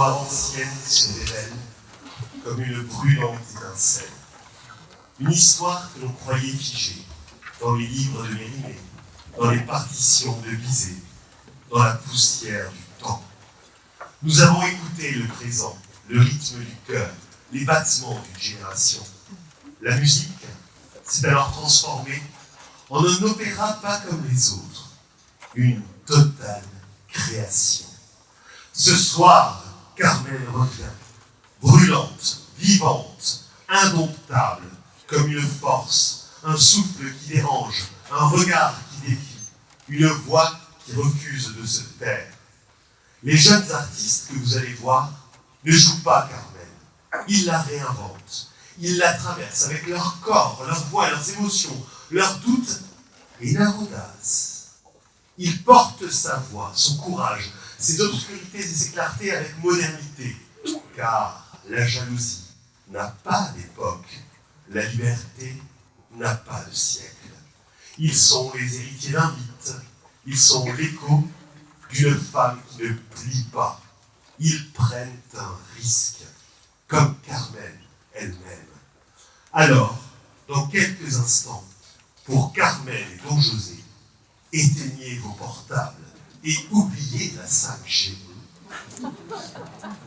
histoire ancienne se révèle comme une brûlante étincelle. Une histoire que l'on croyait figée dans les livres de Mérimée, dans les partitions de Bizet, dans la poussière du temps. Nous avons écouté le présent, le rythme du cœur, les battements d'une génération. La musique s'est alors transformée en un opéra pas comme les autres, une totale création. Ce soir, Carmen revient, brûlante, vivante, indomptable, comme une force, un souffle qui dérange, un regard qui défie, une voix qui refuse de se taire. Les jeunes artistes que vous allez voir ne jouent pas Carmen, ils la réinventent, ils la traversent avec leur corps, leur voix, leurs émotions, leurs doutes et leur audace. Ils portent sa voix, son courage, ses obscurités et ses clartés avec modernité, car la jalousie n'a pas d'époque, la liberté n'a pas de siècle. Ils sont les héritiers d'un mythe, ils sont l'écho d'une femme qui ne plie pas. Ils prennent un risque, comme Carmen elle-même. Alors, dans quelques instants, pour Carmen et Don José, éteignez vos portables et oubliez la 5G.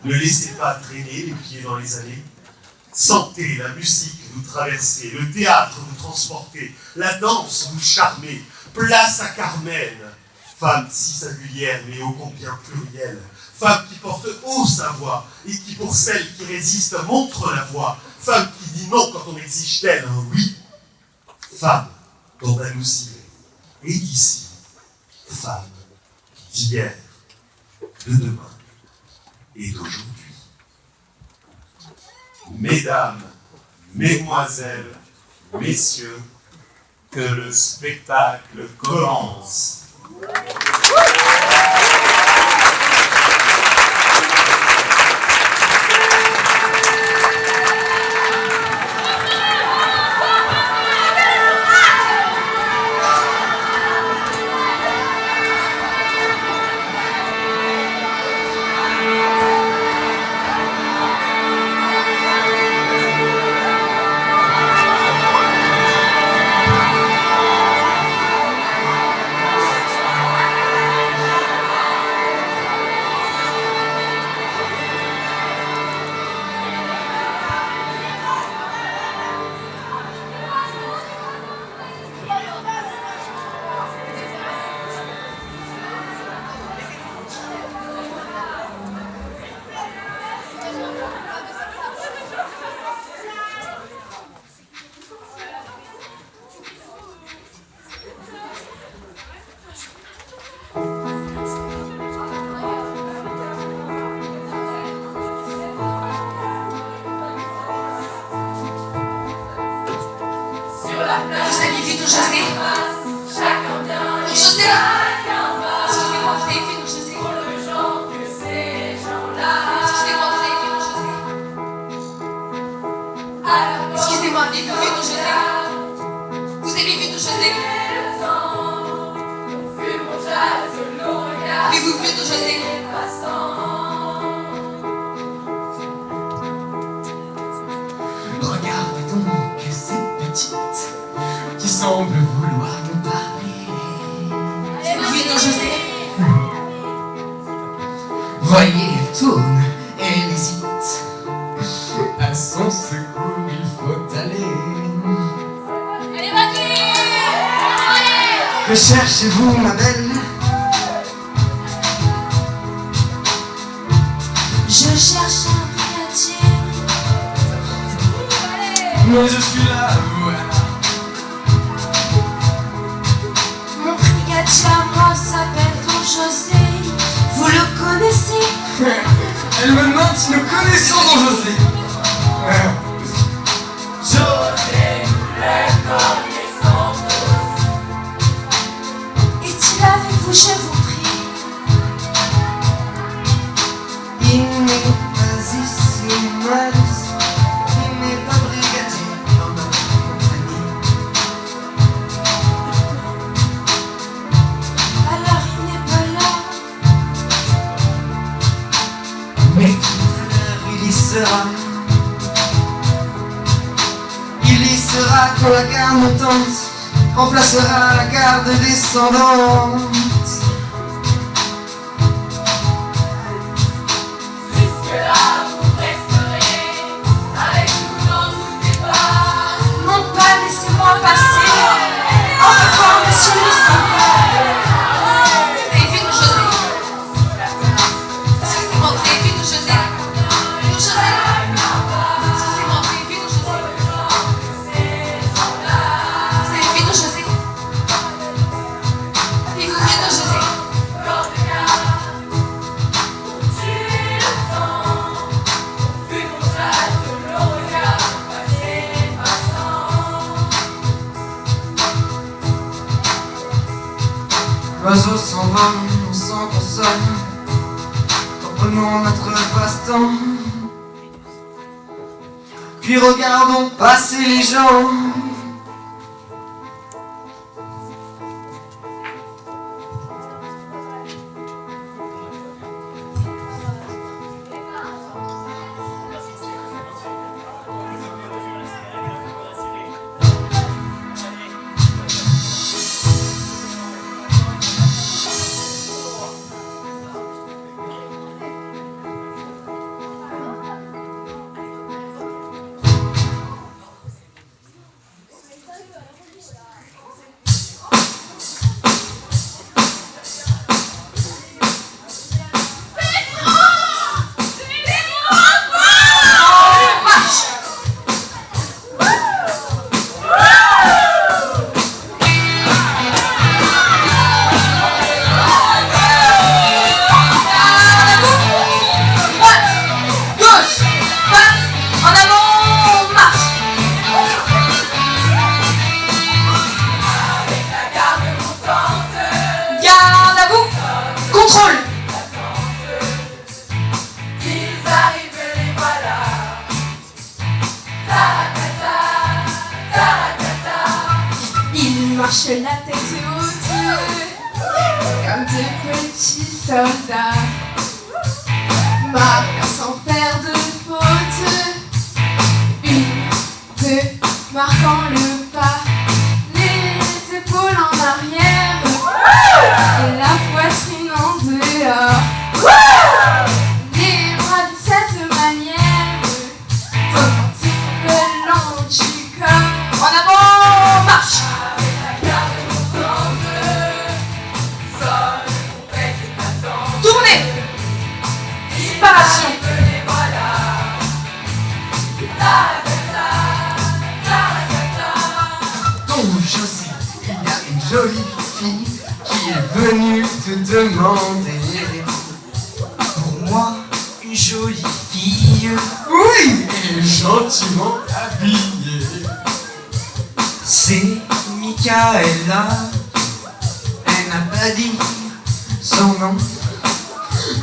Ne laissez pas traîner les pieds dans les allées. Sentez la musique vous traverser, le théâtre vous transporter, la danse vous charmer. Place à Carmen, femme si singulière mais ô combien plurielle, femme qui porte haut sa voix et qui pour celle qui résiste montre la voix, femme qui dit non quand on exige d'elle un oui, femme d'Andalousie et d'ici, femme d'hier, de demain et d'aujourd'hui. Mesdames, mesdemoiselles, messieurs, que le spectacle commence. Que cherchez-vous, ma belle? Je cherche un brigadier. Moi je suis là, voilà. Mon brigadier à moi s'appelle Don José. Vous le connaissez? Elle me demande si nous connaissons Don José. José, les connaissons tous. Est-il avec vous, je vous prie? Il n'est pas ici, ma douce. Il n'est pas brigadier dans notre compagnie. Alors il n'est pas là. Et tout à l'heure il y sera. Il y sera quand la gare montante remplacera la gare descendante. Laissez-moi passer, en revoir monsieur le standard. Vous avez vu nous José? Excusez-moi, vous avez vu nous José? Nous José? Excusez-moi, vous avez vu nous José? Vous avez vu nous José? Avez-vous vu nous José? L'oiseau s'envole, on s'en console. Reprenons notre passe-temps. Puis regardons passer les gens. Marche la tête haute, comme de petits soldats, marquant sans faire de faute. Une, deux, marquant le pas, les épaules en arrière et la poitrine en dehors. Les bras de cette manière, romantique, lent du corps. En avant, marche! Tournez! Séparation! Donc José, il y a une jolie fille qui est venue te demander. Pour moi, une jolie fille. Oui, et gentiment habillée. C'est Michaela. Elle n'a pas dit son nom,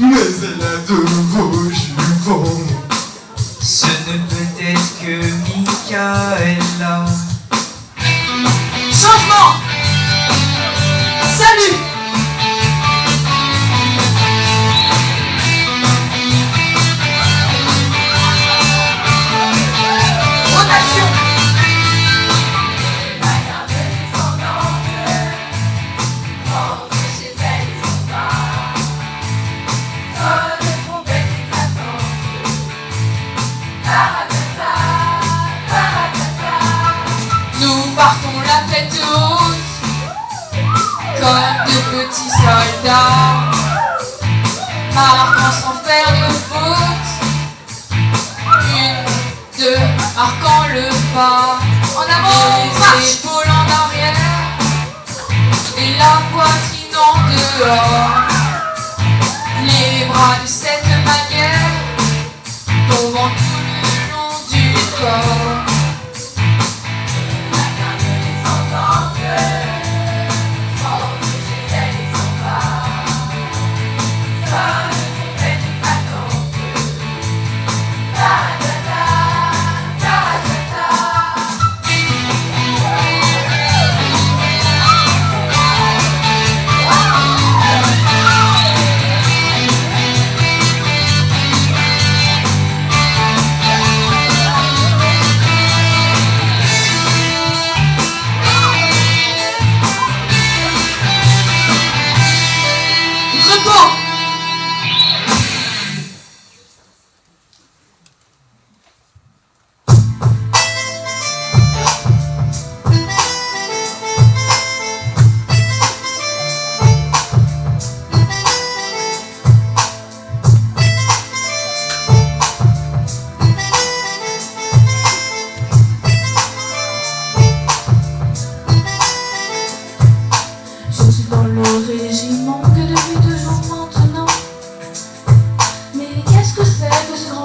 mais elle a de beaux jupons. Ce ne peut être que Michaela. Changement! Salut! Rotation! Nous partons la tête haute, comme de petits soldats, marquant sans faire de faute. Une, deux, marquant le pas. En avant, les épaules en arrière et la poitrine en dehors. Les bras de cette manière, tombant tout le long du corps.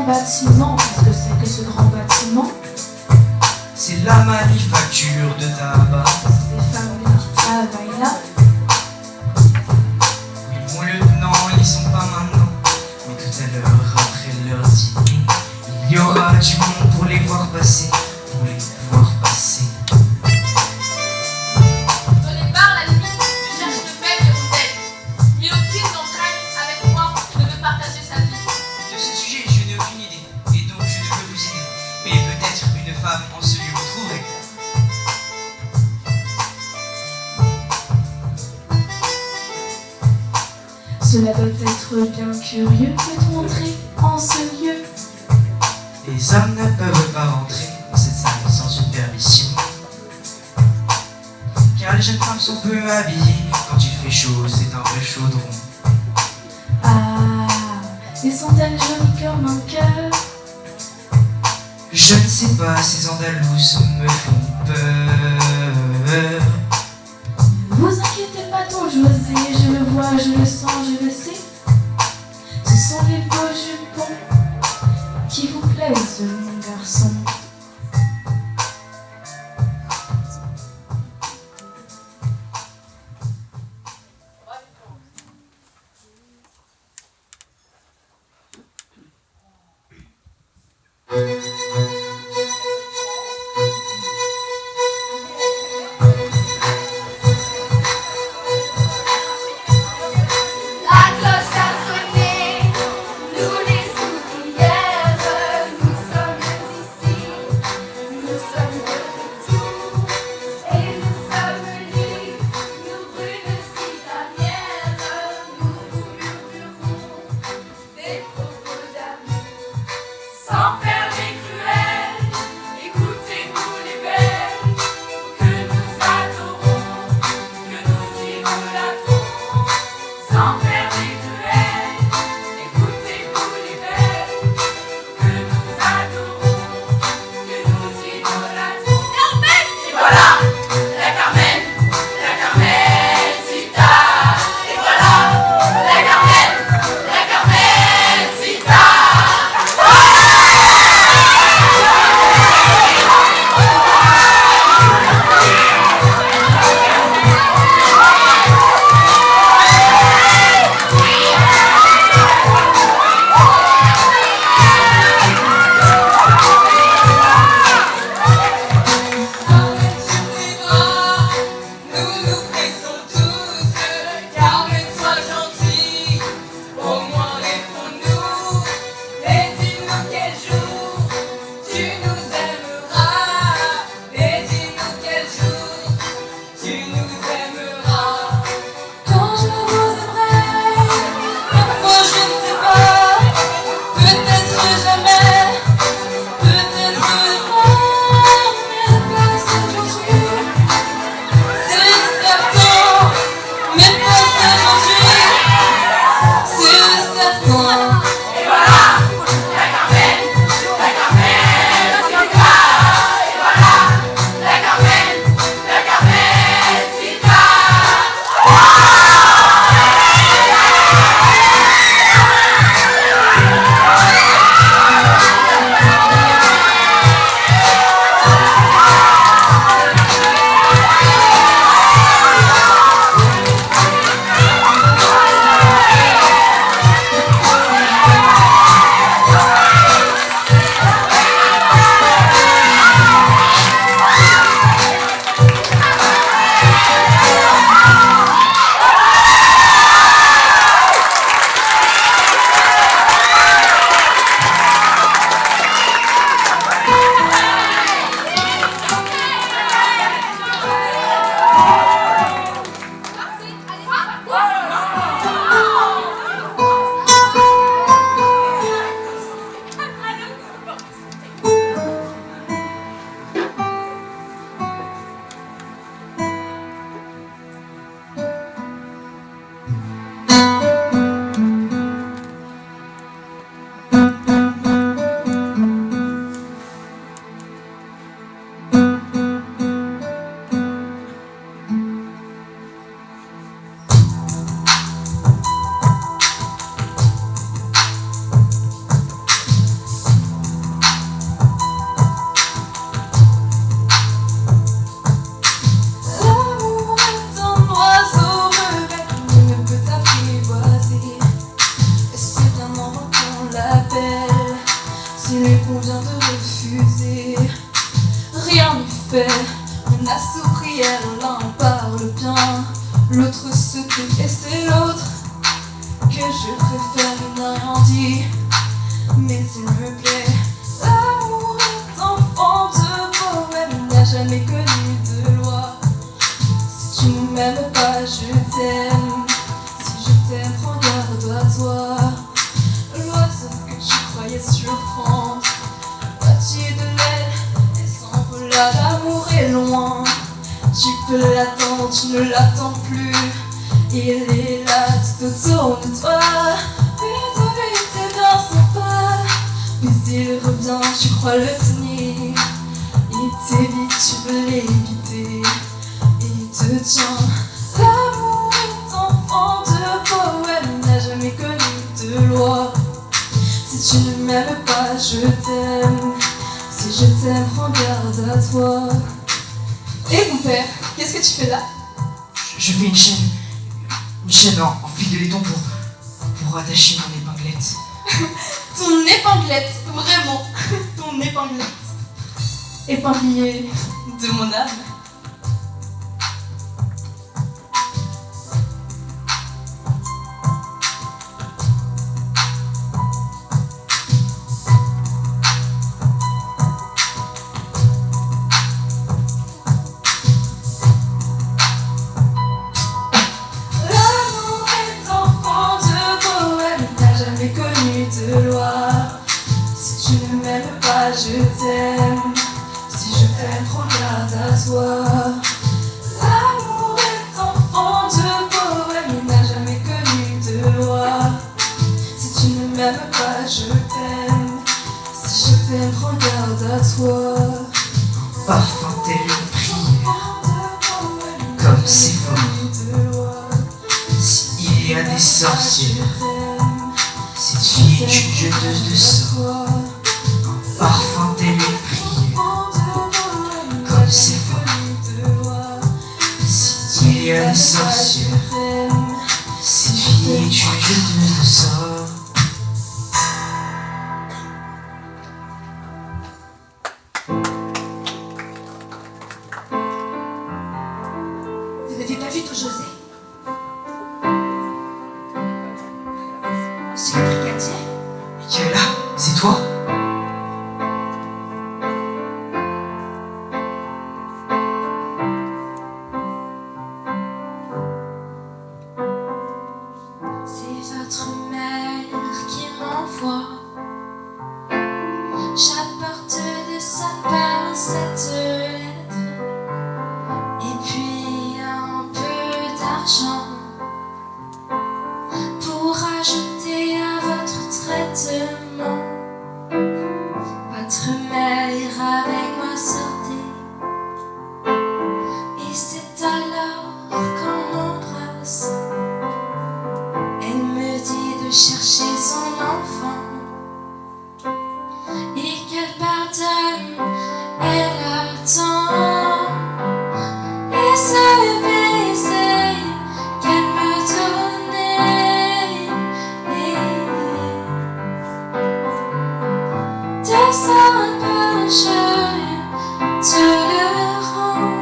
bâtiment. Qu'est-ce que c'est que ce grand bâtiment? C'est la manufacture de tabac. Des femmes qui travaillent là. Oui, mon lieutenant, ils sont pas maintenant. Mais tout à l'heure, après leur dîner, il y aura du monde pour les voir passer. Pour les voir passer. Dans les bars, la limite, je cherche le mec de mon tête. Mis au pied dans le crâne, avec moi, ne veut partager sa vie. De ce sujet, je n'ai aucune idée. Et donc, je ne peux vous aider. Mais peut-être une femme en se lui retrouverait. Cela doit être bien curieux de te montrer en ce lieu. Les hommes ne peuvent pas rentrer dans cette salle sans une permission. Car les jeunes femmes sont peu habillées. Quand il fait chaud, c'est un vrai chaudron. Ah, et sont-elles jolies comme un cœur? Je ne sais pas, ces Andalouses me font peur. Ne vous inquiétez pas, ton José, je le vois, je le sens, je le sais. Ce sont les beaux jupons qui vous plaisent, mon garçon. La cloche a sonné, nous les ouvrières, nous sommes ici, nous sommes de retour, et nous sommes libres, nous brunes citadinières, nous vous murmurons des propos d'amour, sans faire des cruels, écoutez-nous les belles, que nous adorons, que nous idolâtrons. Sans faire des cruels, écoutez-vous les belles, que nous adorons, que nous idolâtrons. Et voilà, la Carmen Sita. Et voilà, la Carmen Sita. s'il lui convient de refuser. Rien n'est fait, menace ou prière, l'un parle bien, l'autre se tait, et c'est l'autre que je préfère. Il n'a rien dit, mais s'il me plaît, l'amour est enfant de poème, il n'a jamais connu de loi. Si tu ne m'aimes pas, je t'aime. Si je t'aime, prends garde à toi. L'oiseau que tu croyais surprendre, bâti de l'aile et s'envole. L'amour est loin, tu peux l'attendre, tu ne l'attends plus. Il est là tout autour de toi. Vite, vite, c'est bien sympa. Mais s'il revient, tu crois le tenir. Il t'évite, tu veux l'éviter. Il te tient. L'amour est enfant de poème, n'a jamais connu de loi. Si tu ne m'aimes pas, je t'aime. Si je t'aime, prends garde à toi. Et mon père, qu'est-ce que tu fais là? Je fais une chaîne en fil de laiton pour attacher mon épinglette. Ton épinglette, vraiment, ton épinglette. Épinglier de mon âme. Je t'aime, si je t'aime, prends garde à toi. L'amour est enfant de poème, il n'a jamais connu de loi. Si tu ne m'aimes pas, je t'aime. Si je t'aime, prends garde à toi. Parfum tel une prière, comme c'est fort. S'il y a des sorcières, cette fille est une jeteuse de sorts. Parfum tel une prière, comme c'est fort. S'il y a des sorcières, cette fille est une jeteuse de sorts. Vous n'avez pas vu tout José? Monsieur le brigadier? Michaela, c'est toi? C'est votre mère qui m'envoie. J'apporte de sa part cette lettre et puis un peu d'argent pour ajouter à votre traitement. Votre mère avec moi sortait et c'est alors qu'on m'embrasse. Elle me dit de chercher son enfant et qu'elle pardonne, elle attend. Et ce baiser qu'elle me donnait, de sa page te le rends.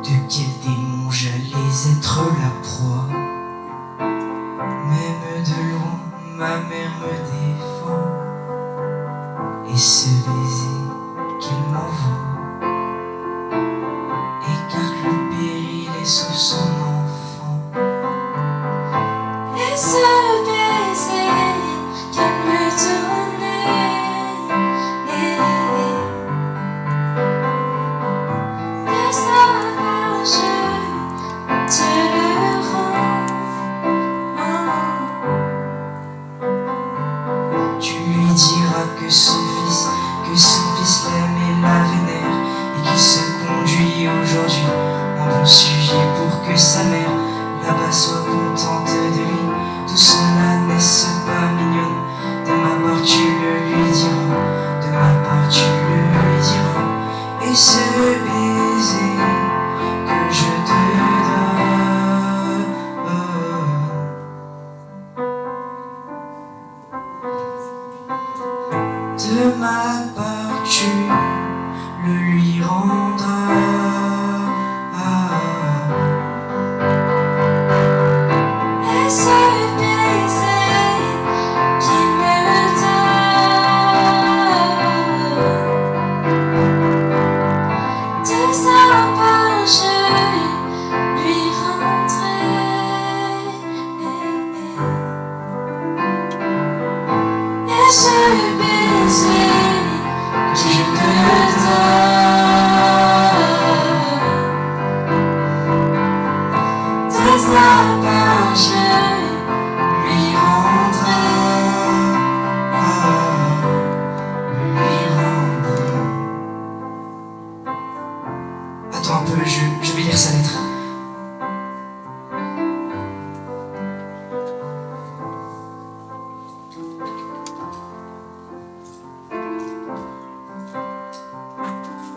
De quel démon j'allais être la proie? Même de loin, ma mère me défend. Et ce baiser qu'elle m'envoie,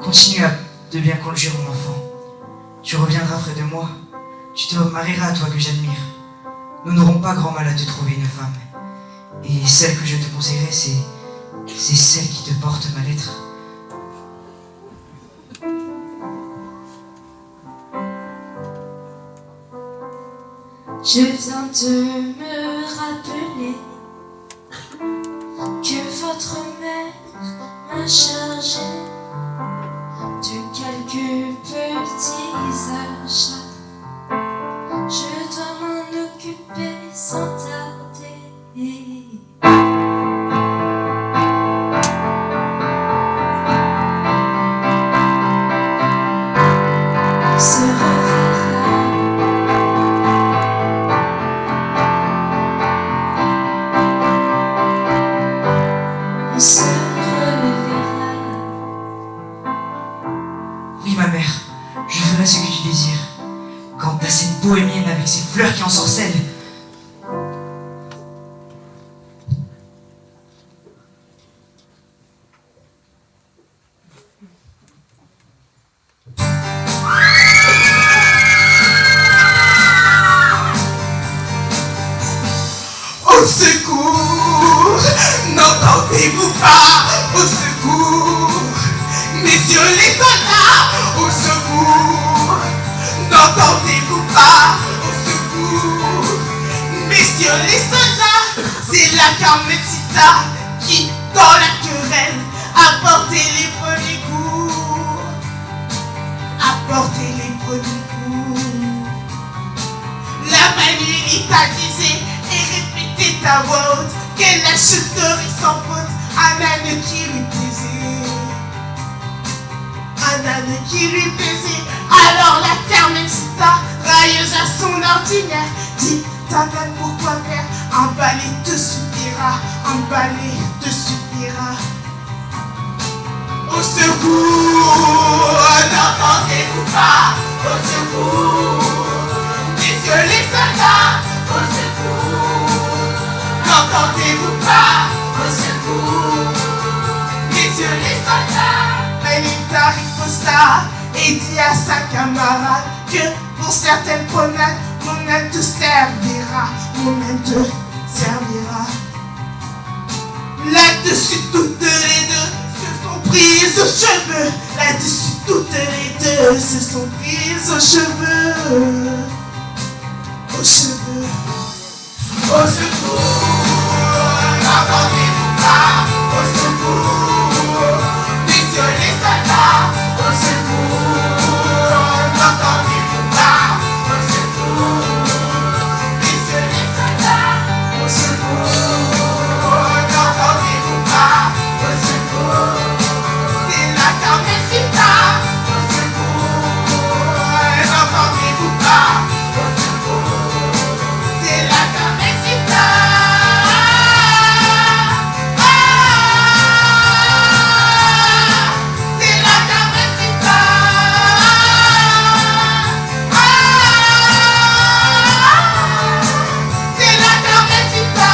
Continue de bien conduire mon enfant. Tu reviendras près de moi. Tu te marieras à toi que j'admire. Nous n'aurons pas grand mal à te trouver une femme. Et celle que je te conseillerais, c'est celle qui te porte ma lettre. Je viens de me rappeler que votre mère m'a chargé de quelques petits achats. Je dois m'en occuper sans tarder. On se reverra. On se reverra. Oui, ma mère, je ferai ce que tu désires. Quant à cette bohémienne avec ses fleurs qui ensorcellent, au secours, n'entendez-vous pas? Au secours, messieurs les soldats, au secours, n'entendez-vous pas? Au secours, messieurs les soldats, c'est la Carmencita qui, dans la querelle, a porté les premiers coups, a porté les premiers coups. La Manuelita disait et répétait à voix haute qu'elle achèterait sans faute un âne qui lui plaisait. Un âne qui lui plaisait. Alors la Carmencita, railleuse à son ordinaire, dit: Tata, pourquoi faire? Un balai te suffira, un balai te suffira. Au secours, n'entendez-vous pas? Au secours, messieurs les soldats, au secours, n'entendez-vous pas? Au secours, messieurs les soldats. Anita riposta et dit à sa camarade que pour certaines promenades, mon âne te servira, mon âne te servira. Là-dessus, toutes les deux se sont prises aux cheveux. Là-dessus, toutes les deux se sont prises aux cheveux. Aux cheveux. Au secours, n'entendez-vous pas? Au secours, messieurs les soldats. Au secours, n'entendez-vous pas? Au secours, messieurs les soldats. Au secours, n'entendez-vous pas? Au secours, c'est la Carmencita. Au secours, n'entendez-vous pas? Au secours, c'est la Carmencita. C'est la Carmencita. C'est la Carmencita.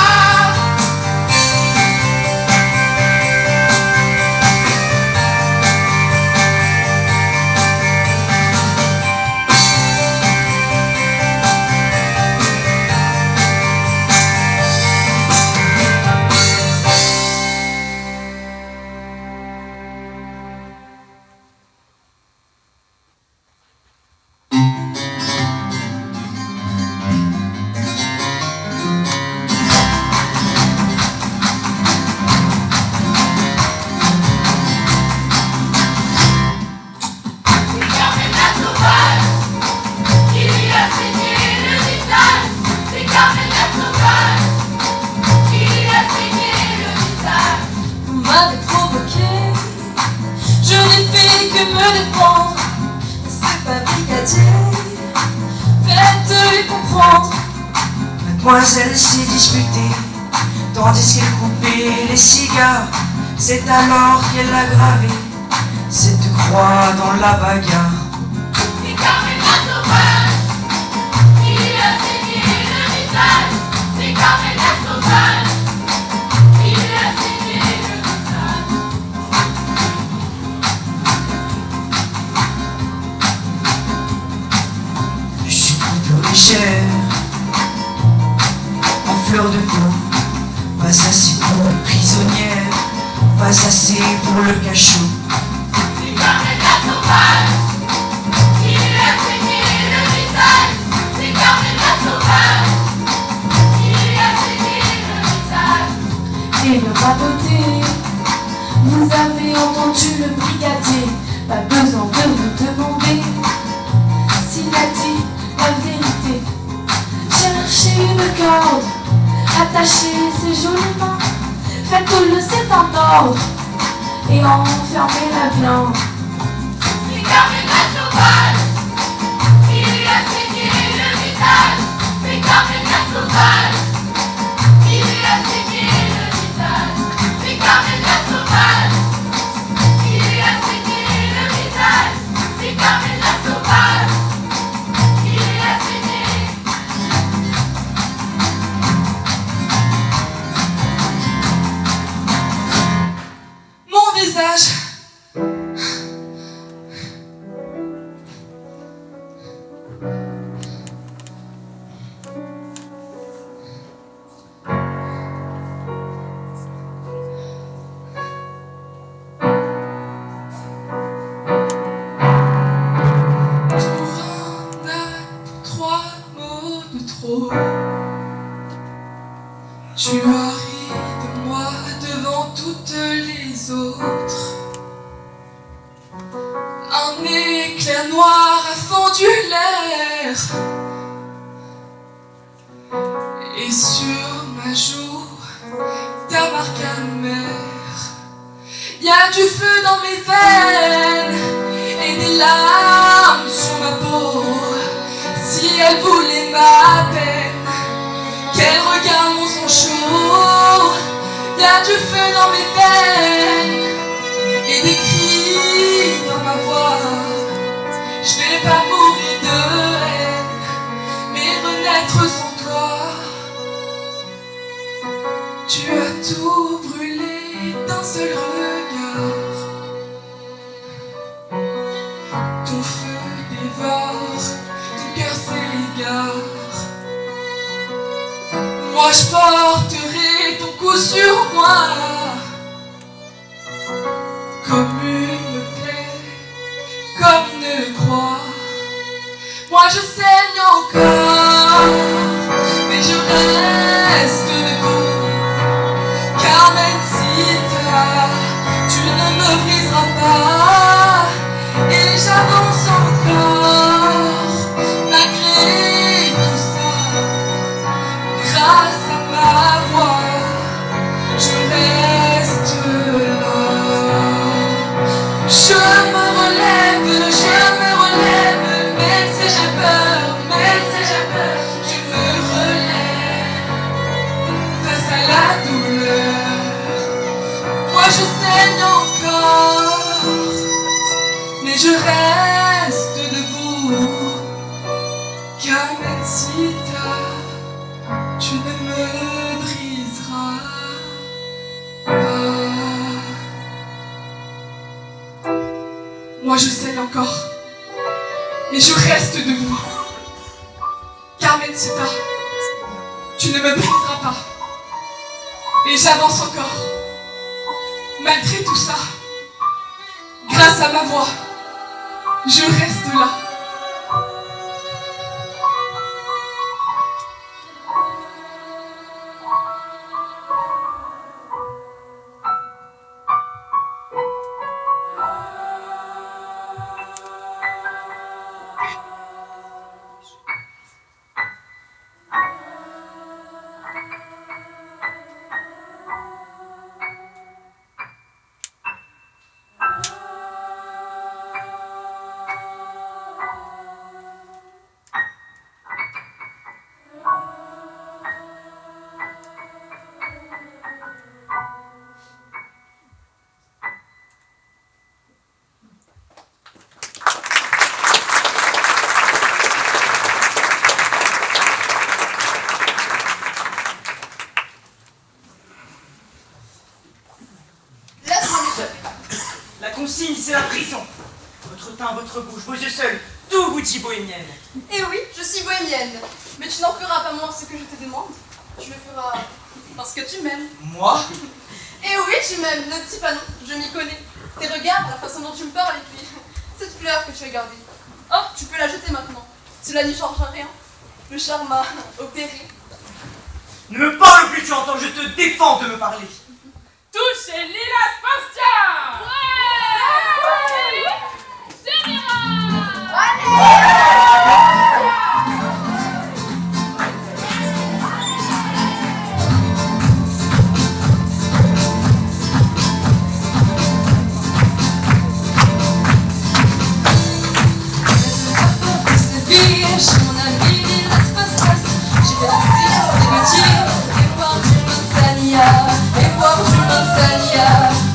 Vous m'avez provoqué, je n'ai fait que me défendre. C'est pas brigadier, faites-lui comprendre. mademoiselle s'est disputée, tandis qu'elle coupait les cigares. C'est alors qu'elle a gravé cette croix dans la bagarre. C'est Carmela sauvage qui lui a saigné le visage. C'est Carmela sauvage qui lui a saigné le visage. chair en fleur de peau. Pas assez pour le prisonnière, pas assez pour le cachot. C'est comme la sauvage qui lui a saigné le visage. C'est comme la sauvage qui lui a saigné le visage. Et le radoté, vous avez entendu le brigadier. Pas besoin de vous demander s'il a dit la vérité. Cherchez une corde, attachez ses jolies mains, faites-le, c'est un ordre, et enfermez-la bien. C'est comme la sauvage qui lui a saigné le visage. C'est comme la sauvage qui lui a saigné le visage. C'est comme la sauvage qui lui a saigné le visage. C'est comme la sauvage qui lui a saigné. Mon visage. Trois mots de trop. Tu as ri de moi devant toutes les autres. Un éclair noir a fondu l'air. Et sur ma joue, ta marque amère. Y a du feu dans mes veines et des larmes sur ma peau. Si elle voulait ma peine, qu'elle regarde mon sang chaud. Y a du feu dans mes veines et des cris dans ma voix. Je vais pas mourir de haine, mais renaître sans toi. Tu as tout brûlé d'un seul regard. Ton feu dévore, ton cœur s'égare. Moi je porterai ton cou sur moi, comme une plaie, comme une croix. Moi je saigne encore, mais je reste debout. Carmencita, tu ne me briseras pas. Et j'avance encore, malgré tout ça. Grâce à ma voix, je reste là. Je me relève, même si j'ai peur, je me relève face à la douleur. Moi je saigne encore, mais je reste debout. Carmencita, tu ne me briseras pas. Moi je saigne encore, mais je reste debout. Carmencita, tu ne me briseras pas. Et j'avance encore, malgré tout ça. Grâce à ma voix, je reste là. La consigne, c'est la prison. Votre teint, votre bouche, vos yeux seuls tout Gucci bohémienne. Eh oui, je suis bohémienne. Mais tu n'en feras pas moins ce que je te demande. Tu le feras parce que tu m'aimes. Moi? Eh oui, tu m'aimes, ne te dis pas non, je m'y connais. Tes regards, la façon dont tu me parles, et puis cette fleur que tu as gardée. Oh, tu peux la jeter maintenant. Cela n'y changera rien. Le charme m'a opéré. Ne me parle plus, tu entends, je te défends de me parler. Touchez Lila Spastia.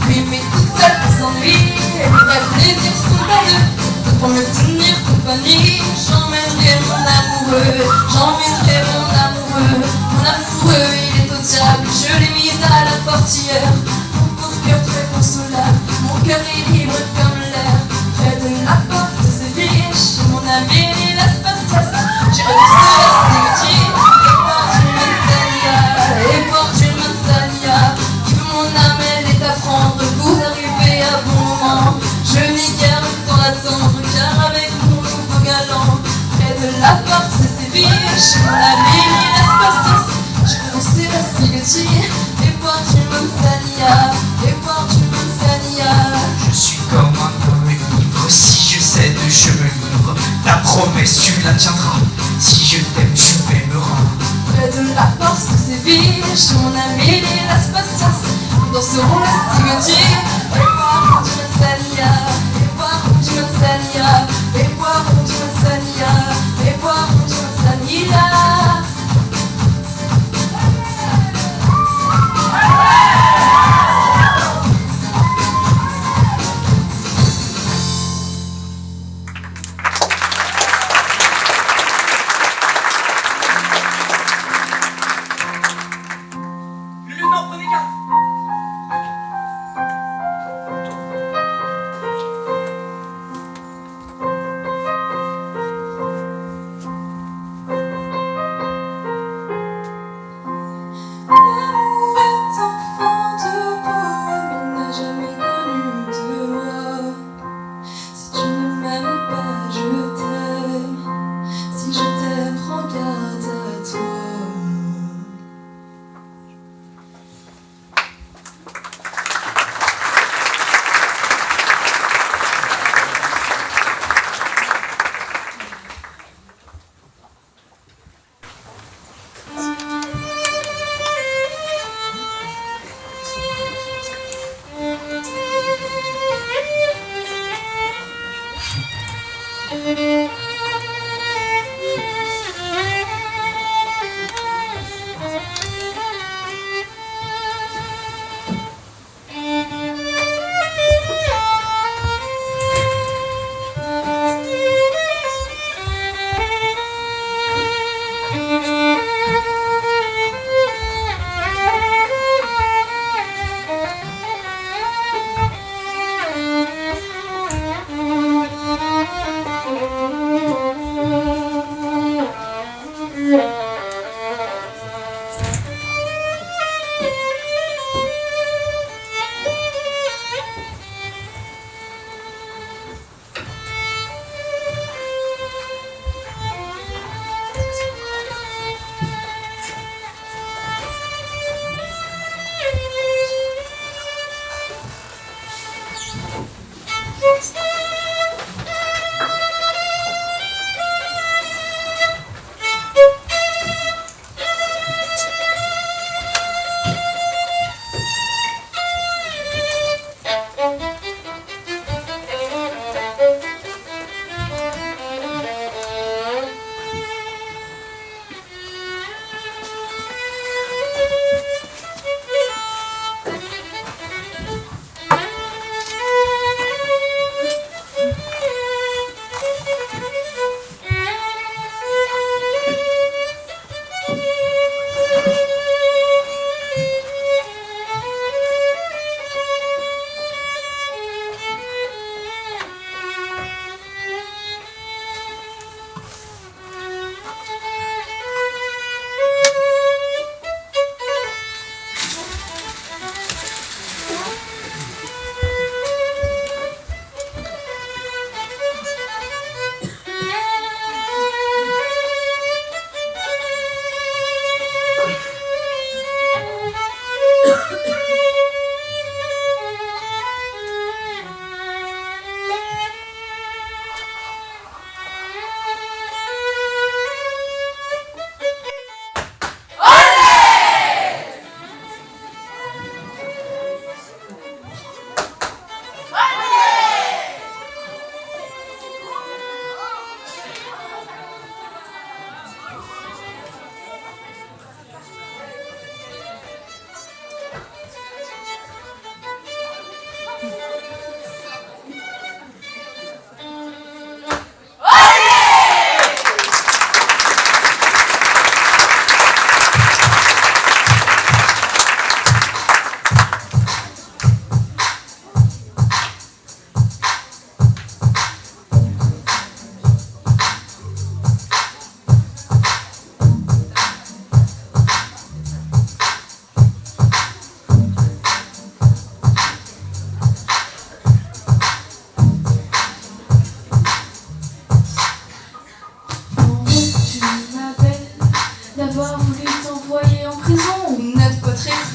Puis mais toute seule pour s'ennuyer, et les vrais plaisirs sont à deux. Pour me tenir compagnie, j'emmènerai mon amoureux, j'emmènerai mon amoureux. Mon amoureux, il est au diable, je l'ai mis à la portière. Mon pauvre cœur très consolable, mon cœur est libre comme l'air. Près de la porte de Séville, chez mon ami Lila Spastia, j'ai renoncé à Séville, et voir du Manzania, qui veut mon âme, elle est à prendre. Vous arrivez à bon moment, je n'ai guère le temps d'attendre, car avec mon nouveau galant, près de la porte de Séville, chez mon ami Lila Spastia, j'ai renoncé à Séville, et voir du Manzania, et voir du Manzania. Je suis comme un homme ivre, si je cède, je me livre. Ta promesse, tu la tiendras. Si je t'aime, tu m'aimeras. Près de la porte de Séville, chez mon ami Lila Spastia, nous danserons la stigmatie, et boirons du Manzania, et boirons du Manzania, et boirons du Manzania, et boirons du Manzania.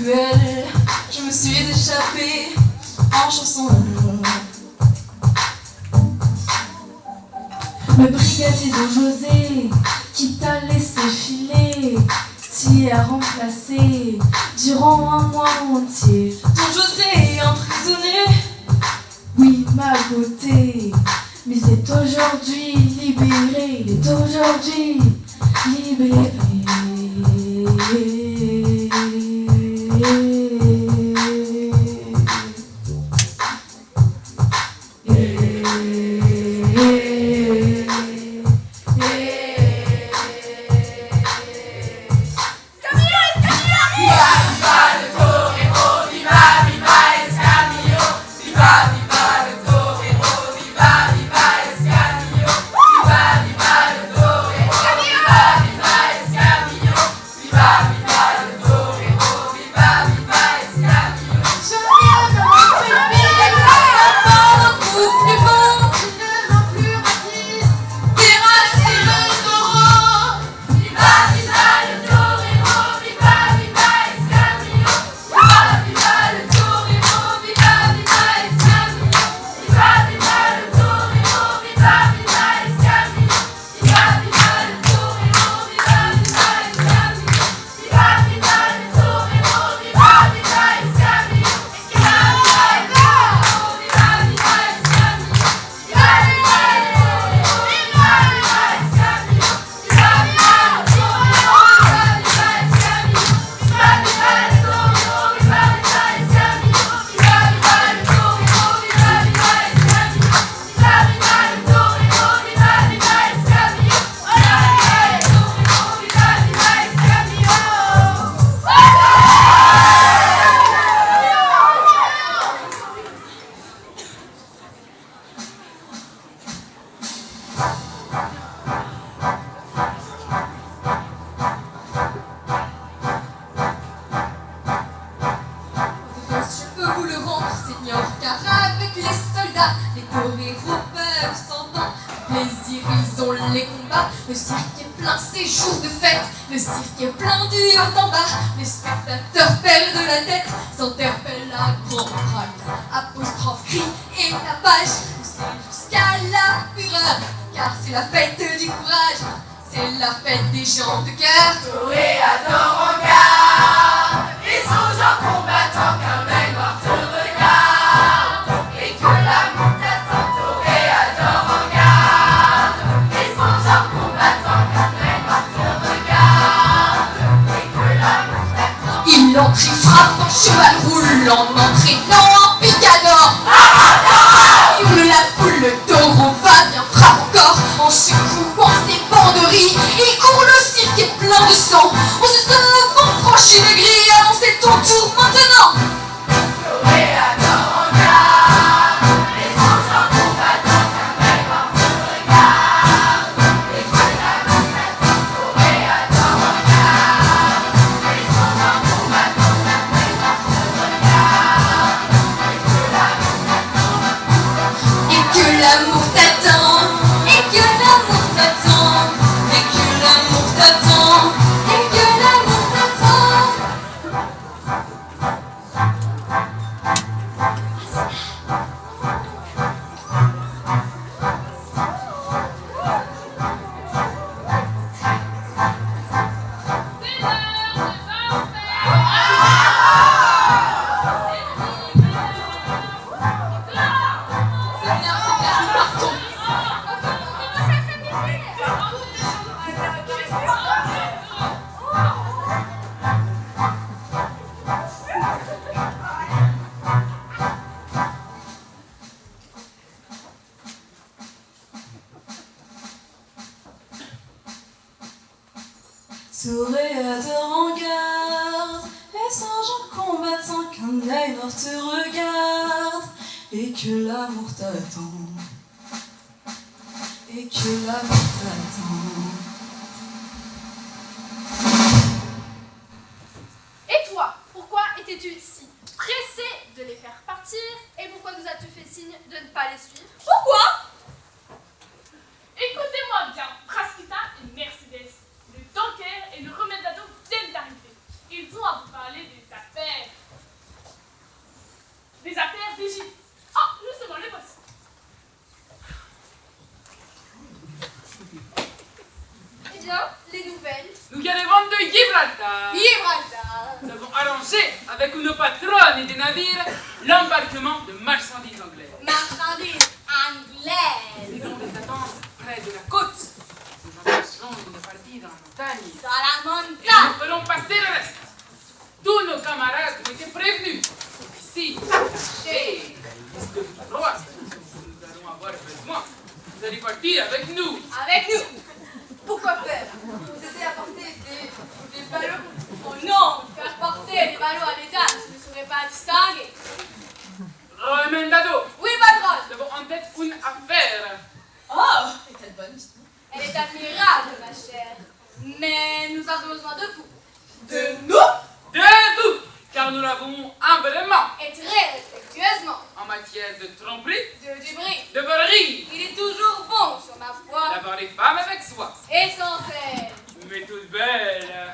cruel, je me suis échappée en chanson d'amour. Le brigadier Don José qui t'a laissé filer, t'y a remplacé durant un mois entier. Don José est emprisonné, oui ma beauté, mais il est aujourd'hui libéré, il est aujourd'hui libéré. Le cirque est plein, c'est jour de fête. Le cirque est plein du haut en bas. Les spectateurs perdent la tête, s'interpellent à grand braille. Apostrophe, cri et tapage, poussés jusqu'à la fureur. Car c'est la fête du courage, c'est la fête des gens de cœur. Toréador en garde, et songeant combattant qu'un œil noir te regarde, et que l'amour t'attend. Toréador en garde, et songeant combattant qu'un œil noir te regarde, et que l'amour t'attend. Il entre, il frappe en cheval roulant, entraînant en picador. Hurle la foule, le taureau va bien, frappe encore en secouant ses banderies. Il court, le cirque est plein de sang. On se sauve, on franchit les grilles. Allons, c'est ton tour maintenant. Toréador en garde, et songeant combattant qu'un œil noir te regarde, et que l'amour t'attend. Toréador en garde, et songeant combattant qu'un œil noir te regarde, et que l'amour t'attend. Et que l'amour t'attend. Et que l'amour t'attend. Et que l'amour t'attend. C'est bien, nous partons. Toréador en garde, et songeant combattant qu'un œil noir te regarde, et que l'amour t'attend, et que l'amour t'attend. Et toi, pourquoi étais-tu si pressé de les faire partir? Et pourquoi nous as-tu fait signe de ne pas les suivre? Pourquoi? Écoutez-moi bien, Frasquita et Mercedes, le tanker et le remedado viennent d'arriver. Ils ont à vous parler des affaires. Alors, les nouvelles? Nous arrivons de Gibraltar. Gibraltar. Nous avons arrangé avec une patronne des navires l'embarquement de marchandises anglaises. Marchandises anglaises. Nous allons les attendre près de la côte. Nous empêcherons une partie dans la montagne. Dans la Et montagne. nous ferons passer le reste. Tous nos camarades ont été prévenus. Ici, chez le roi, nous allons avoir besoin. Vous allez partir avec nous. Avec nous. Pourquoi faire? Vous aidez à porter des ballons? Oh non, faire porter des ballons à l'état, ce ne serait pas distingué. Remendado, Oui, patronne. nous avons en tête une affaire. Oh, est-elle bonne? Elle est admirable, ma chère. Mais nous avons besoin de vous. De nous? De vous, car nous l'avons humblement Et très respectueusement. en matière de tromperie, De débris. de volerie, Il est toujours bon sur ma foi. d'avoir les femmes avec soi. Et sans elle, Mais toutes belles.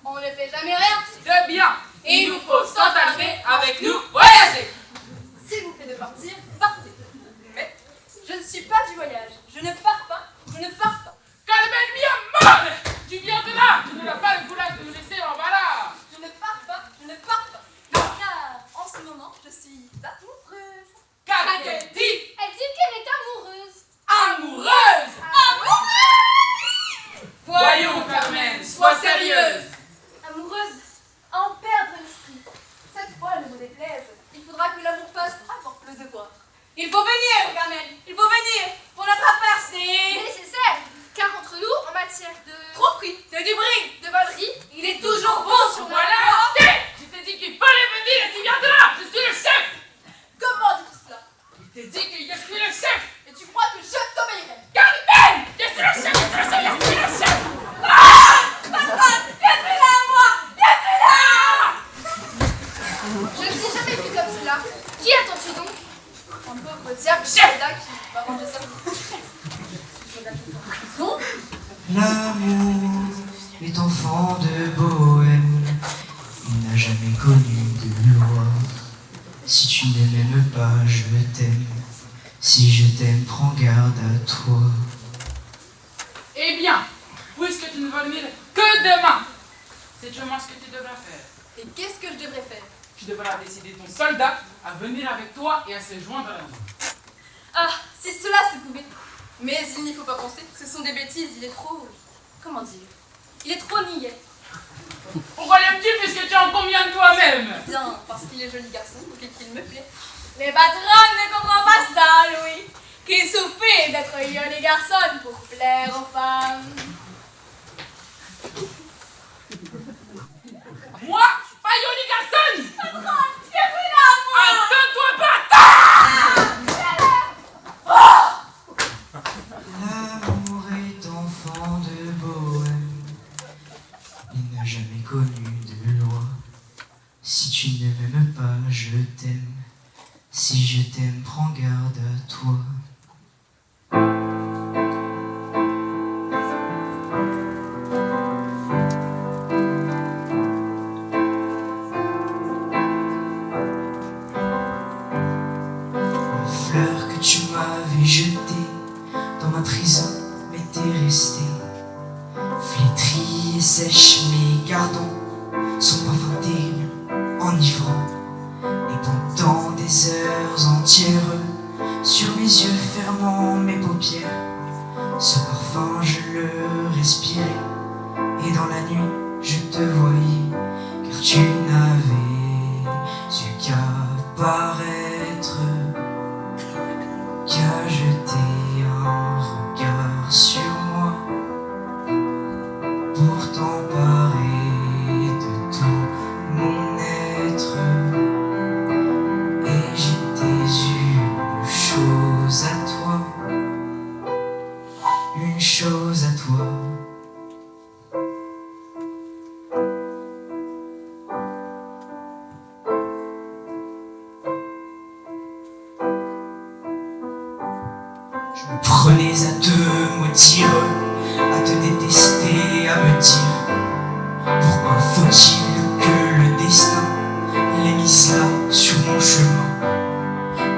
on ne fait jamais rien. De bien, Et il il nous nous faut faut sans tarder s'attarder avec nous voyager. S'il vous plaît de partir, partez. Mais je ne suis pas du voyage. Je ne pars pas. Je ne pars pas. Carmen mia mole, tu viens de là, tu n'auras pas le courage de nous laisser en bas. Je ne pars pas. Je ne pars pas. Car en ce moment, je suis amoureuse. Qu'a-t-elle dit? Elle dit qu'elle est amoureuse. Amoureuse. Amoureuse. Voyons Carmen, sois sérieuse. Amoureuse, à en perdre l'esprit. Cette fois, ne vous déplaise. Il faudra que l'amour passe avant le devoir. Il faut venir, Carmen. Il faut venir. Pour notre affaire, c'est nécessaire. Car entre nous, en matière de tromperie, de débris, de volerie, il est toujours bon sur moi. Voilà, je t'ai dit qu'il fallait venir et tu viendras. Je suis le chef. Comment dis-tu cela? Je t'ai dit que je suis le chef. Et tu crois que je t'obéirai? Carmen, je suis le chef, je suis le chef, je suis le chef. Patronne, laisse-la à moi. Laisse-la. Je ne t'ai jamais vu comme cela. Qui attends-tu donc? Un pauvre diable soldat qui va rendre service. L'amour est enfant de bohème, il n'a jamais connu de loi. Si tu ne m'aimes pas, je t'aime. Si je t'aime, prends garde à toi. Eh bien, puisque tu ne vas venir que demain, c'est sûrement ce que tu devras faire. Et qu'est-ce que je devrais faire? Tu devras décider ton soldat à venir avec toi et à se joindre à nous. Ah, si cela se pouvait. Mais il n'y faut pas penser, ce sont des bêtises, il est trop... Comment dire? Il est trop niais. Pourquoi l'aimes-tu puisque tu en conviens de toi-même? Bien, parce qu'il est joli garçon et qu'il me plaît. Les patronnes ne comprennent pas ça, Louis. Qu'il suffit d'être joli garçon pour plaire aux femmes. Moi, pas joli garçon! Patronne, c'est plus là, moi! Attends-toi, bâtard! L'amour est enfant de bohème, il n'a jamais connu de loi. Si tu ne m'aimes pas, je t'aime. Si je t'aime, prends garde à toi. La fleur que tu m'avais jetée dans ma prison m'était restée, flétrie et sèche, mais gardant son parfum terrible, enivrant. Et pendant des heures entières, sur mes yeux fermant mes paupières, ce parfum je le respirais, et dans la nuit je te voyais, car tu n'avais eu qu'apparaître, qu'à jeter un regard sur moi, pour t'emparer de tout mon être. Et j'étais une chose à toi, une chose à toi. Je me prenais à te maudire, à te détester, à me dire: pourquoi faut-il que le destin l'ait mise là sur mon chemin?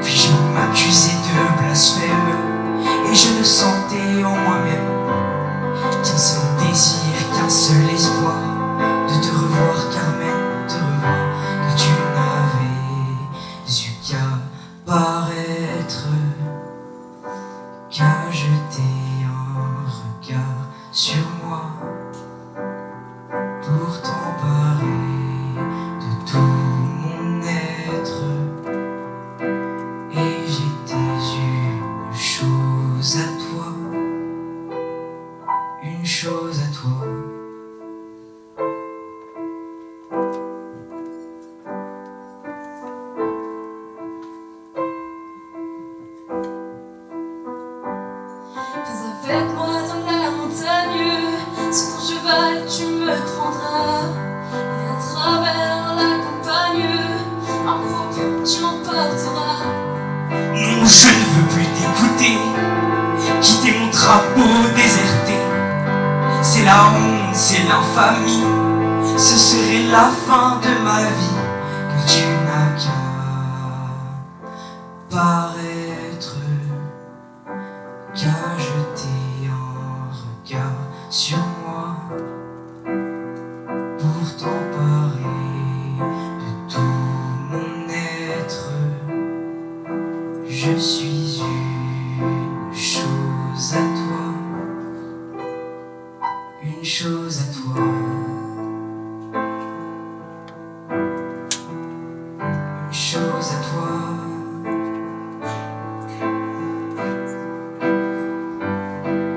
Puis je m'accusais de blasphème, et je ne sentais en moi-même qu'un seul désir. qu'à jeter un regard sur moi pour t'emparer de tout mon être. Et j'étais une chose à toi, une chose à toi. Viens avec moi dans la montagne, sur ton cheval tu me prendras, et à travers la campagne, en groupe tu m'emporteras. Non, je ne veux plus t'écouter, quitter mon drapeau déserté. C'est la honte, c'est l'infamie, ce serait la fin de ma vie, car tu n'as qu'à paraître, qu'à jeter un regard sur moi pour t'emparer de tout mon être. Je suis une chose à toi, une chose à toi, une chose à toi.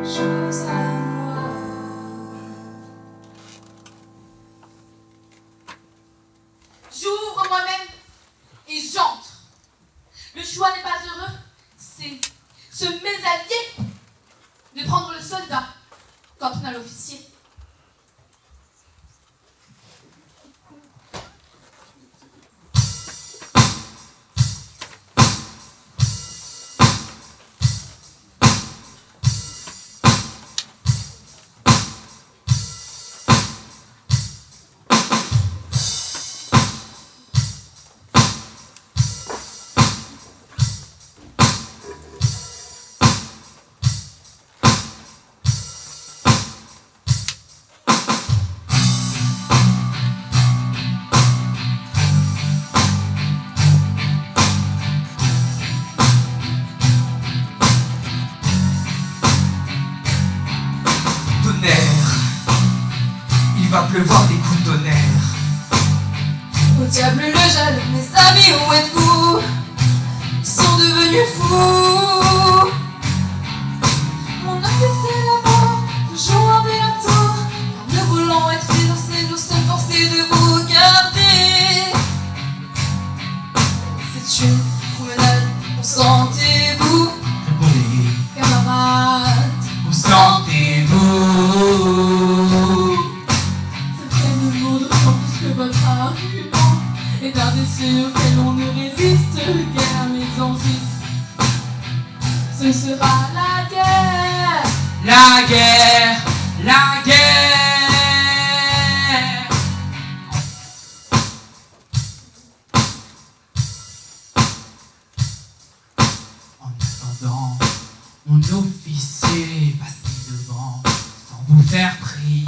Chose à moi. J'ouvre moi-même et j'entre. Le choix n'est pas heureux, c'est ce mésallier de prendre le soldat quand on a l'officier. Il va pleuvoir des coups de tonnerre. Au diable le jaloux, mes amis, où êtes-vous? Ils sont devenus fous. Mon âme c'est la mort, toujours un bientôt. Car ne voulant être financés, nous sommes forcés de vous garder. C'est une promenade, consentez-vous? Répondez, Camarades, consentez-vous? votre argument est un décès auquel on ne résiste guère, mais ensuite ce sera la guerre. La guerre, la guerre. En attendant, mon officier passez devant sans vous faire prier.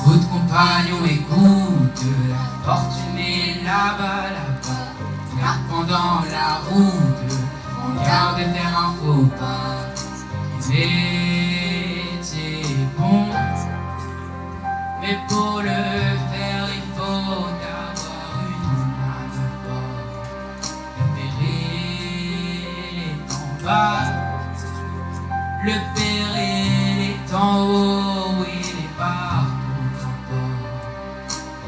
Écoute compagnon, écoute, la fortune est là-bas, là-bas. Car pendant la route, regarde faire un faux pas. C'était bon, mais pour le faire, il faut avoir une main de force. Le péril est en bas, le péril est en haut, il est partout encore.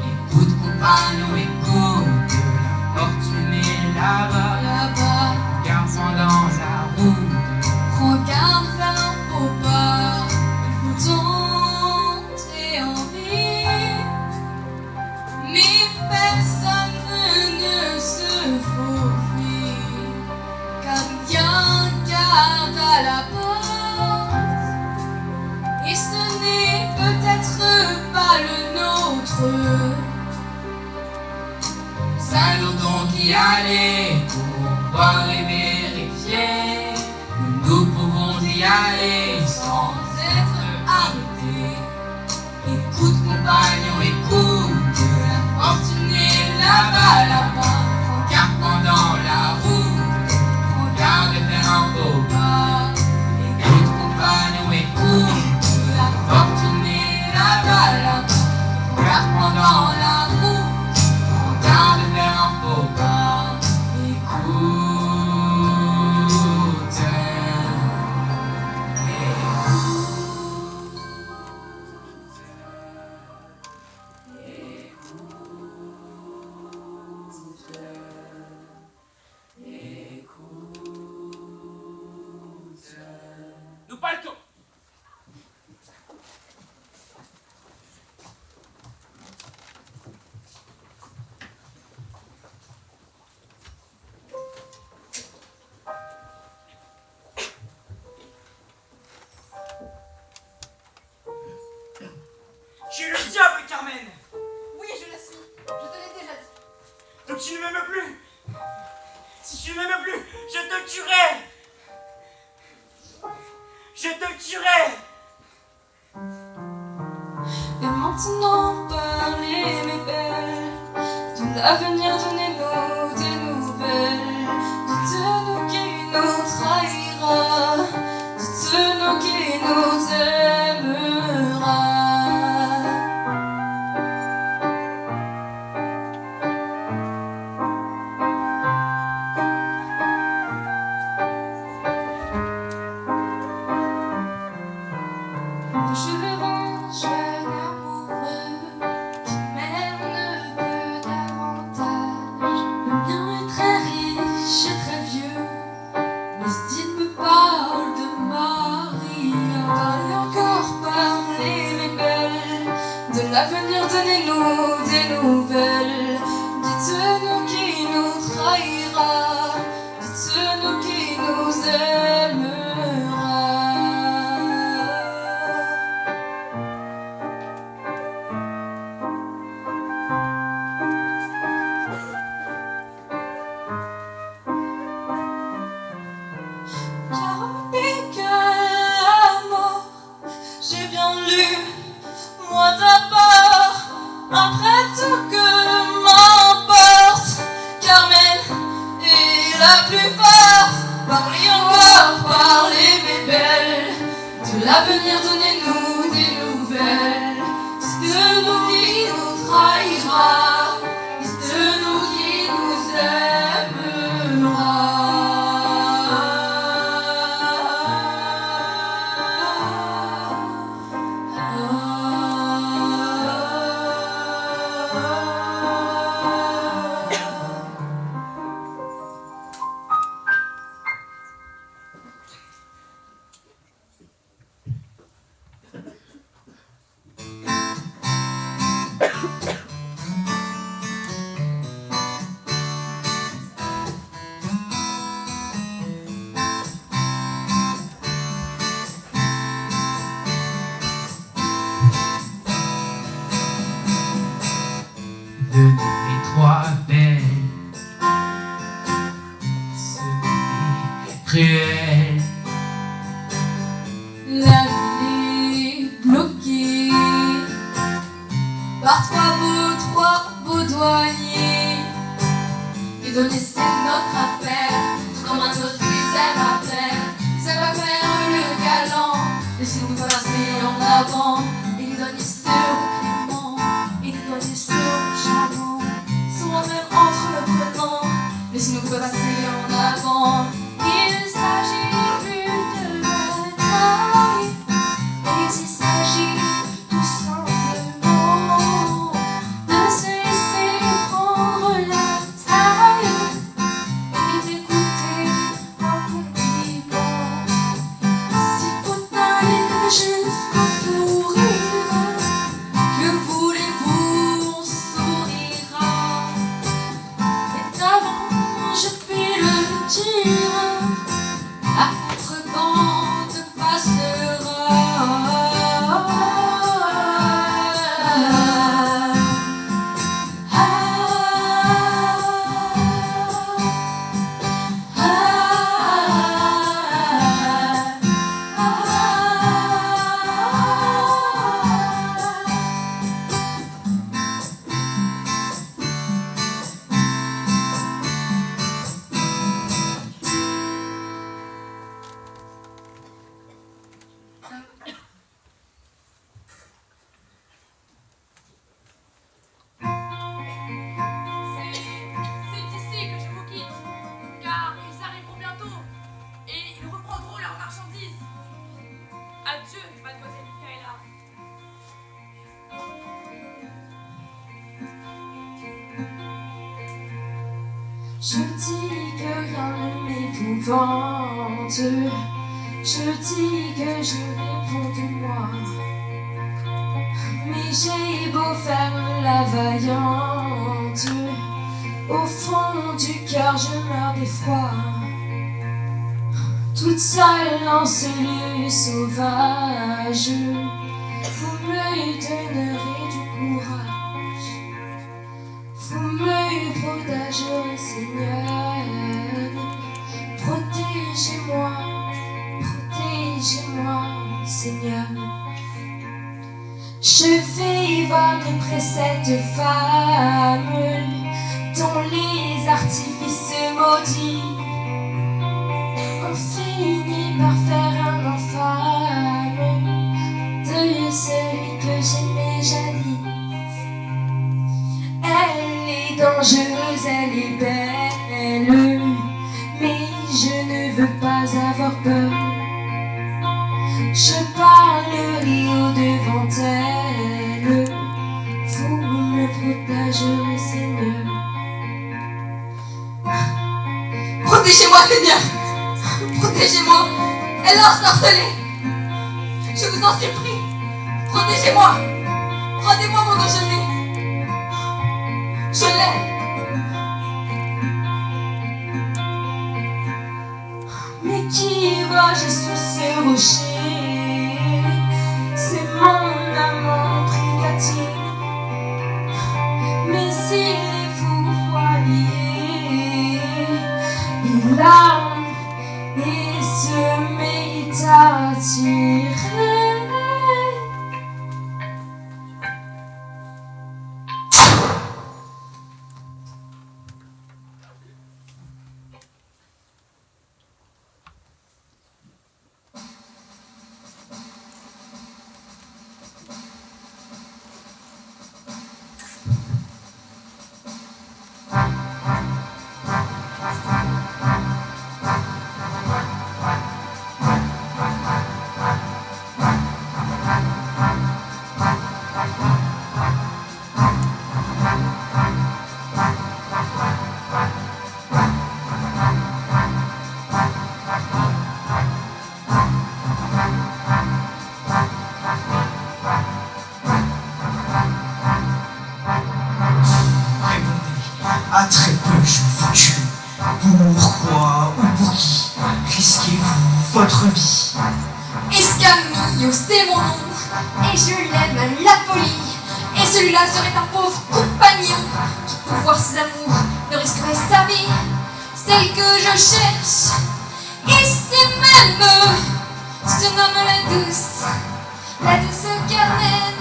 Écoute compagnon, écoute, la fortune est là-bas, Là-bas, car pendant la route, regarde faire un faux pas. Il faut tenter en vie, mais personne ne se faufile, car il y a un garde à la porte, et ce n'est peut-être pas le nôtre. nous allons donc y aller pour voir et vérifier que nous pouvons y aller sans être arrêtés. Écoute compagnon, écoute, la fortune est là-bas, là-bas. Car pendant la route, regarde faire un faux pas. Écoute compagnon, écoute, la fortune est là-bas, là-bas. Car pendant la route, regarde faire un faux pas. Écoute. Nous partons. Je suis le diable, Carmen. Oui, je le suis. Je te l'ai déjà dit. Donc tu ne m'aimes plus. Si tu ne m'aimes plus, je te tuerai. Je te tuerai. Et maintenant parlez mes belles, de l'avenir donnez-nous des nouvelles. Dites-nous qui nous trahira, dites-nous qui nous aimera. Je rends jeune amoureux qui m'aime ne peut davantage. Le mien est très riche et très vieux, mais ce type me parle de Maria. Parlez encore, parlez mes belles, de l'avenir donnez-nous des nouvelles. Dites-nous qui nous trahira, dites-nous qui nous aimera. Car à mort, j'ai bien lu, moi d'abord, après tout que m'importe, Carmen est la plus forte. Parlez encore, parlez mes belles, de l'avenir donnez-nous des nouvelles. Dites-nous qui nous trahira, dites-nous qui nous aimera. Venez les trois belles, ce bruit cruel. La ville est bloquée, Je dis que rien ne m'épouvante. Je dis que je réponds de moi. Mais j'ai beau faire la vaillante, au fond du cœur je meurs d'effroi. Toute seule en ce lieu sauvage, vous me donnerez du courage. Vous me protégerez, Seigneur. Protégez-moi, protégez-moi, Seigneur. Je vais voir de près cette femme dont les artifices maudits ont fini par faire un infâme de celui que j'aimais jadis. Elle est dangereuse, elle est belle, mais je ne veux pas avoir peur. Je parlerai au-devant d'elle, vous me protégerez, Seigneur. Protégez-moi, Seigneur. Protégez-moi. Elle ose harceler. Je vous en supplie. Protégez-moi. Rendez-moi mon déjeuner. Je l'aime. Mais qui va-je sous ce rocher? C'est mon amant brigadier. Mais s'il est fourvoyé, il a et se met à tirer. À très peu je vous tue. Pourquoi ou pour qui risquez-vous votre vie? Escamillo, c'est mon nom. Et je l'aime à la folie. Et celui-là serait un pauvre compagnon qui, pour voir ses amours, ne risquerait sa vie. Celle que je cherche, et c'est même se nomme la douce Carmen.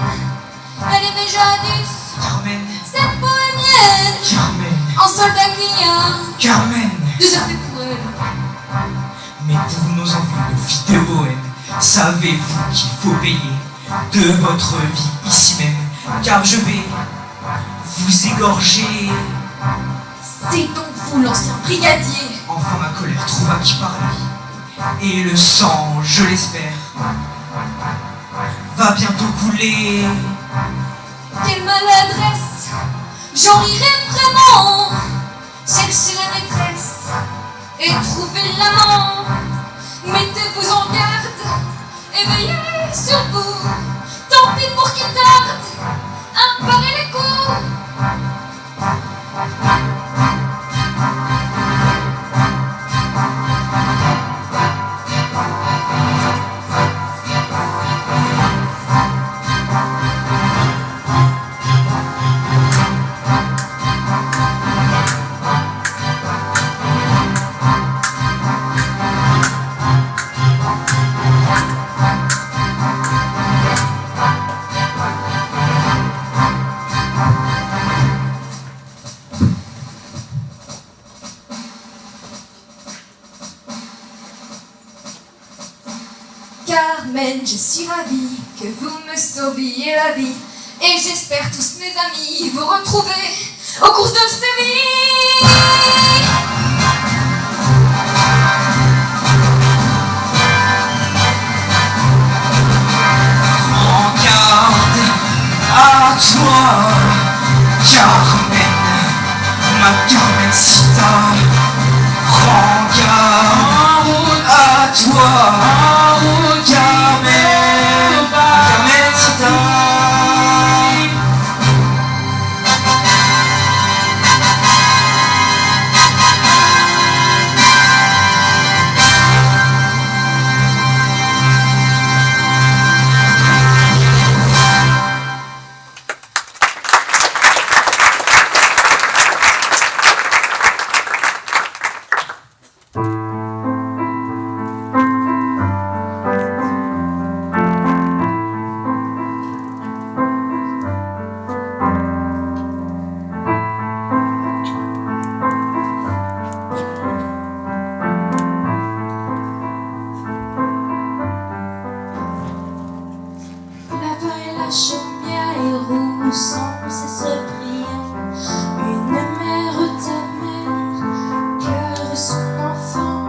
Elle aimait jadis Carmen, cette bohémienne, Carmen, en soldat clignard, Carmen. déserté pour elle. Mais pour nos envies de vie de bohème, savez-vous qu'il faut payer de votre vie ici même? Car je vais vous égorger. C'est donc vous l'ancien brigadier. Enfin ma colère trouva qui parler. Et le sang, je l'espère, va bientôt couler. Quelle maladresse, j'en rirais vraiment. Cherchez la maîtresse et trouvez l'amant. Mettez-vous en garde et veillez sur vous. Tant pis pour qui tarde, imparez les coups. Carmen, je suis ravie que vous me sauviez la vie. Et j'espère tous mes amis vous retrouver au cours de cette vie. Prends garde à toi, Carmen, ma Carmen Sita. ta regarde. En route à toi, en route Carmen, Carmencita. Là-bas est la chaumière et rouge sans cesse brillant. Une mère, ta mère, pleure son enfant.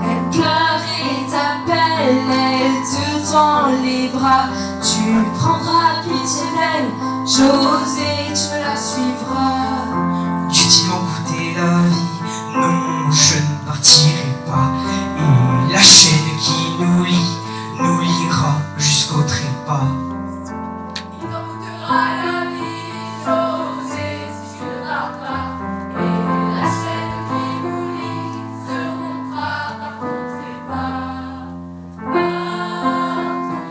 Elle pleure et t'appelle, elle te tend les bras. Tu prendras pitié d'elle, José, tu la suivras. Dût-il en goûter la vie? Non, je ne partirai pas. Et la chaîne qui nous lie, nous liera jusqu'au trépas. Il t'en coûtera la vie, José, si tu ne pars pas. Et la chaîne qui nous lie se rompra par ton trépas. Par ton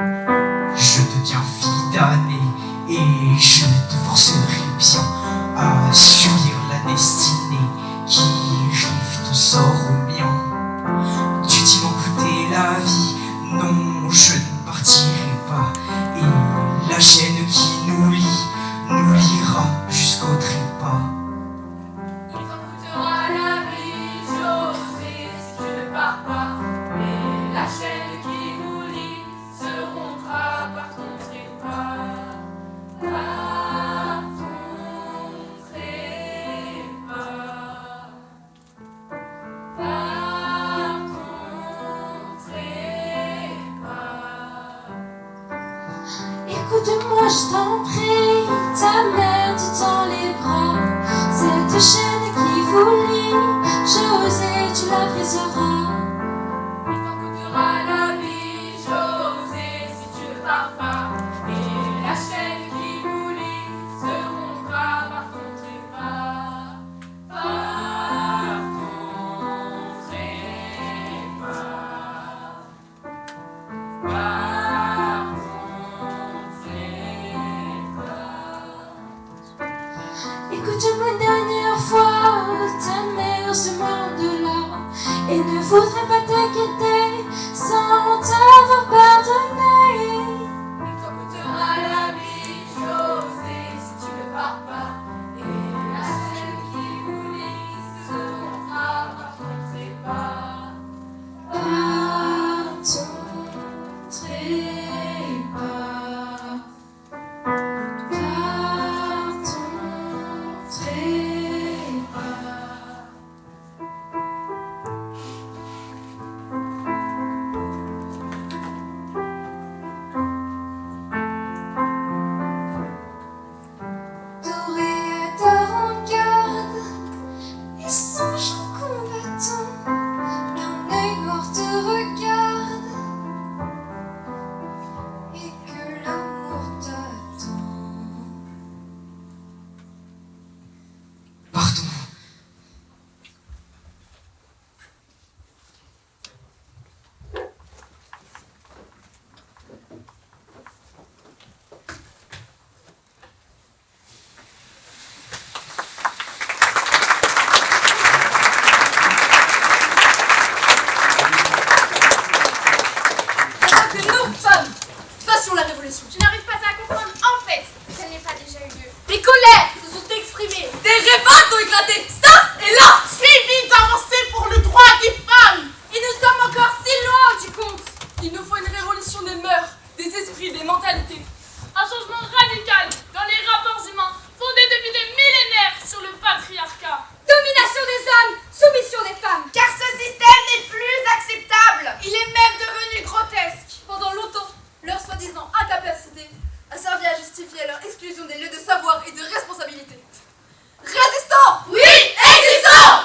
trépas. Je te tiens fille d'année et je te forcerai bien à subir la destinée qui rive ton sort au mien. Dût-il en coûter la vie? Non, je ne partirai pas. Et la chaîne qui nous lie, nous liera jusqu'au trépas. Il t'en coûtera la vie, José, si tu ne pars pas. Et la chaîne qui nous lie se rompra par ton trépas. Par ton trépas. Par ton trépas. Écoute-moi, je t'en prie, ta mère te tend les bras. Cette chaîne qui vous lie, José, tu la briseras. Il t'en coûtera la vie, José, si tu ne pars pas. Et la chaîne qui nous lie se rompra par ton trépas. Par ton trépas. Par ton trépas. Écoute-moi une dernière fois, ta mère se meurt de là et ne voudrait pas t'inquiéter sans t'avoir pardonné. Il t'en coûtera la vie, José, si tu ne pars pas. Et la chaîne qui nous lie se rompra par ton trépas. Par ton trépas. Par ton trépas. Toréador en garde et songe en combattant, qu'un œil noir te regarde et que l'amour t'attend. Pardon. Que nous, femmes, fassions la révolution. Tu n'arrives pas à comprendre en fait que ça n'ait pas déjà eu lieu. Des colères se sont exprimées, des révoltes ont éclaté. Ça et là, Suivi d'avancer pour le droit des femmes. et nous sommes encore si loin du compte. Il nous faut une révolution des mœurs, des esprits, des mentalités. Un changement radical dans les rapports humains fondés depuis des millénaires sur le patriarcat. Domination des hommes, soumission des femmes. Car ce système n'est plus acceptable. Il est même devenu grotesque. Pendant longtemps, leur soi-disant incapacité a servi à justifier leur exclusion des lieux de savoir et de responsabilité. Résistants! Oui, existants!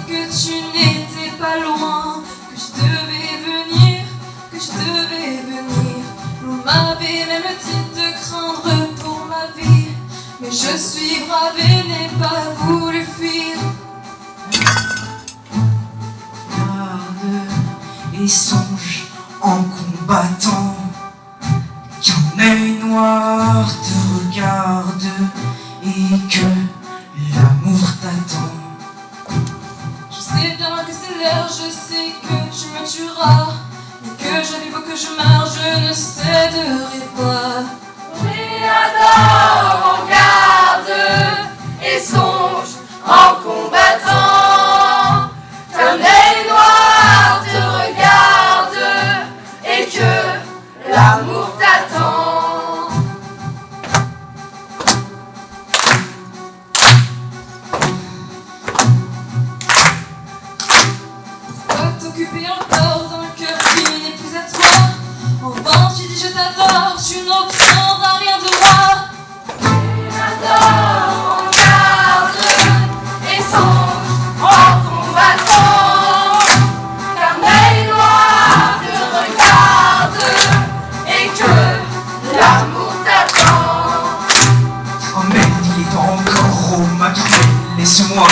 Que tu n'étais pas loin, que je devais venir, que je devais venir. L'on m'avait même dit de craindre pour ma vie, mais je suis brave et n'ai pas voulu fuir. Garde et songe en combattant qu'un œil noir te regarde et que l'amour t'attend. Je sais bien que c'est l'heure, je sais que tu me tueras, mais que je vive ou que je meurs, je ne céderai pas. Oui, adore, regarde et songe en combattant qu'un œil noir te regarde et que l'amour t'attend. T'occuper encore d'un cœur qui n'est plus à toi. En vain tu dis je t'adore, tu n'obtiendras rien de moi. Adore, regarde et songe en combattant qu'un œil noir te regarde et que l'amour t'attend. Oh merde, il est encore au maquillage. Laisse-moi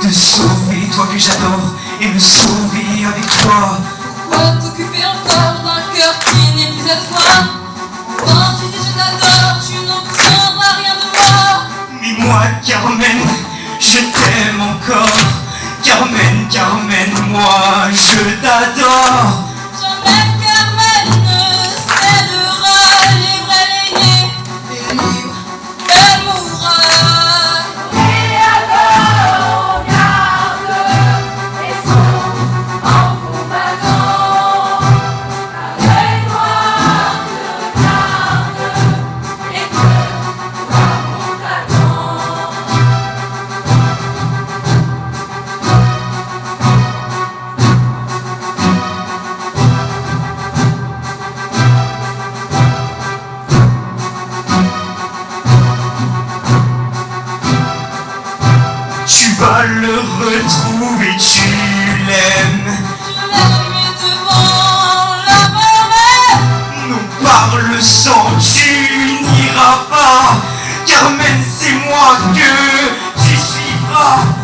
te sauver, toi que j'adore, et me sauver avec toi. Pourquoi t'occuper encore d'un cœur qui n'est plus à toi? Quand tu dis je t'adore, tu n'obtiendras rien de moi. Mais moi, Carmen, je t'aime encore. Carmen, Carmen, moi, je t'adore. Jamais Carmen ne cédera, libre elle est née, et libre elle mourra. Et adore, regarde et songe en combattant qu'un œil noir te regarde et que l'amour t'attend. crois que tu suivras.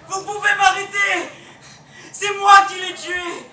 Vous pouvez m'arrêter! C'est moi qui l'ai tué!